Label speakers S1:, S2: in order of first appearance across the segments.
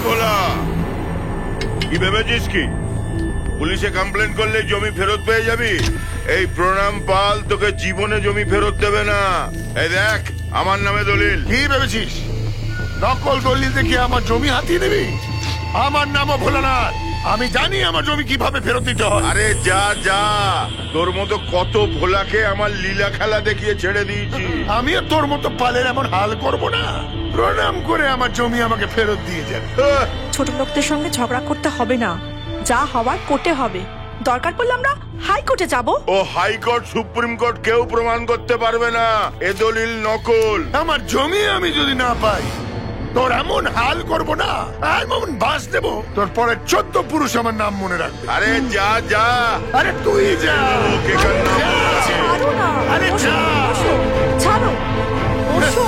S1: ভোলা, কি ভেবেছিস কি পুলিশে কমপ্লেন করলে জমি ফেরত পেয়ে যাবি? এই প্রণাম পাল তোকে জীবনে জমি ফেরত দেবে না। এই দেখ, আমার নামে দলিল।
S2: কি ভেবেছিস নকল দলিল দেখে আমার জমি হাতিয়ে নিবি? আমার নামও ভোলানাথ, আমি জানি আমার জমি কিভাবে ফেরত দিতে হয়।
S1: আরে যা যা, তোর মতো কত ভোলাকে আমার লীলা খেলা দেখিয়ে ছেড়ে দিয়েছি।
S2: আমিও তোর মতো পালের এমন হাল করব না। প্রণাম করে আমার জমি আমাকে ফেরত দিয়ে যাবে।
S3: ছোট লোকদের সঙ্গে ঝগড়া করতে হবে না, যা হওয়ার কোর্টে হবে। দরকার পড়লে আমরা হাইকোর্টে যাব।
S1: ও হাইকোর্ট সুপ্রিম কোর্ট কেউ প্রমাণ করতে পারবে না এ দলিল নকল।
S2: আমার জমি আমি যদি না পাই, তোর এমন হাল করব না, এমন বাস দেব, তোর পরে 14 পুরুষ আমার নাম মনে রাখবে।
S1: আরে যা যা।
S2: আরে তুই যা।
S3: ছাড়ো না,
S2: আরে যা।
S3: ছাড়ো, ওঠো।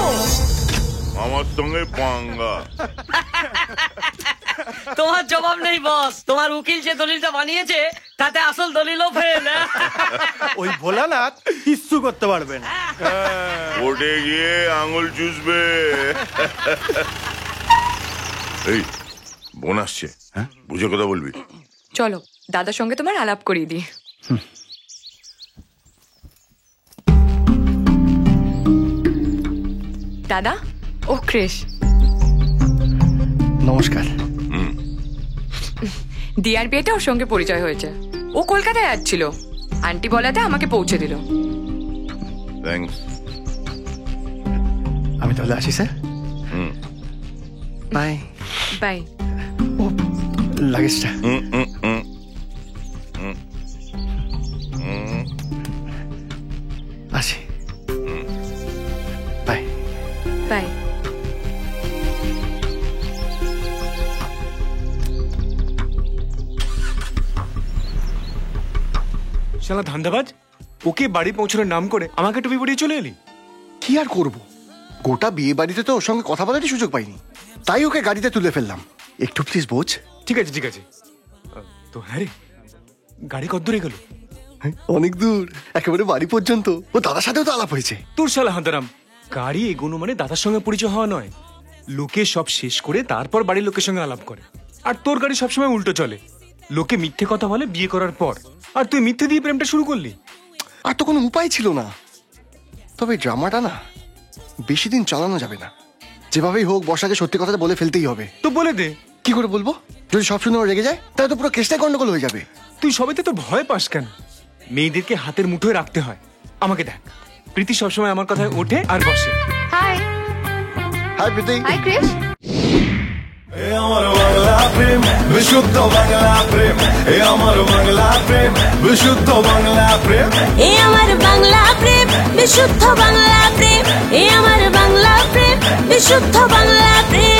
S1: আমার সঙ্গে পাঙ্গা।
S4: তোমার জবাব নেই বস। তোমার উকিল যে দলিলটা বানিয়েছে তাতে আসল দলিলও ফেল।
S5: ওই ভোলানাথ কিচ্ছু করতে পারবে না।
S1: ওটে গিয়ে আঙুল চুষবে। এই বোন আসছে, হ্যাঁ বুঝে কথা বলবি।
S6: চলো দাদার সঙ্গে তোমার আলাপ করিয়ে দিই। দাদা, ও ক্রিশ।
S5: নমস্কার।
S6: দিয়ার বিয়েটা ওর সঙ্গে পরিচয় হয়েছে। ও কলকাতায় যাচ্ছিল, আন্টি বলাতে আমাকে পৌঁছে দিল।
S1: থ্যাঙ্কস।
S5: আমি তাহলে আসি স্যার। Bye
S6: bye.
S5: ও লাগেজটা। আসি। Bye
S6: bye.
S7: শালা ধান্দাবাজ, ওকে বাড়ি পৌঁছানোর নাম করে আমাকে টুপি পরিয়ে চলে এলি।
S5: কি আর করব, গোটা বিয়ে বাড়িতে তো ওর সঙ্গে কথা বলারই সুযোগ পাইনি, তাই ওকে গাড়িতে তুলে ফেললাম। একটু প্লিজ বোঝ।
S7: ঠিক আছে ঠিক আছে। তো হ্যাঁ রে, গাড়ি কত দূরে গেল?
S5: অনেক দূর, একেবারে বাড়ি পর্যন্ত। ও দাদার সাথেও তো আলাপ হয়েছে।
S7: তোর শালা হাঁদারাম, গাড়ি এগোনো মানে দাদার সঙ্গে পরিচয় হওয়া নয়। লোকে সব শেষ করে তারপর বাড়ির লোকের সঙ্গে আলাপ করে। আর তোর গাড়ি সবসময় উল্টো চলে। লোকে মিথ্যে কথা বলে বিয়ে করার পর, আর তুই মিথ্যে দিয়ে প্রেমটা শুরু করলি।
S5: আর তো কোনো উপায় ছিল না। তবে ড্রামাটা না বেশি দিন চালানো যাবে না। যেভাবেই হোক বর্ষাকে সত্যি কথাটা বলে ফেলতেই হবে।
S7: তো বলে দে।
S5: কি করে বলবো? যদি সব শুনে ও রেগে যায় তাহলে তো পুরো কেসটাই গন্ডগোল হয়ে যাবে।
S7: তুই সবাইতে তো ভয় পাস কেন? মেয়েদেরকে হাতের মুঠোয় রাখতে হয়। আমাকে দেখ, প্রীতি সবসময় আমার কথায় ওঠে আর বসে।
S6: হাই
S5: হাই প্রীতি।
S6: হাই ক্রিশ।
S8: আমার বাংলা প্রেম, বিশুদ্ধ বাংলা প্রেম, আমার বাংলা প্রেম, বিশুদ্ধ বাংলা প্রেম,
S9: আমার বাংলা প্রেম, বিশুদ্ধ বাংলা প্রেম, আমার বাংলা প্রেম, বিশুদ্ধ বাংলা প্রেম।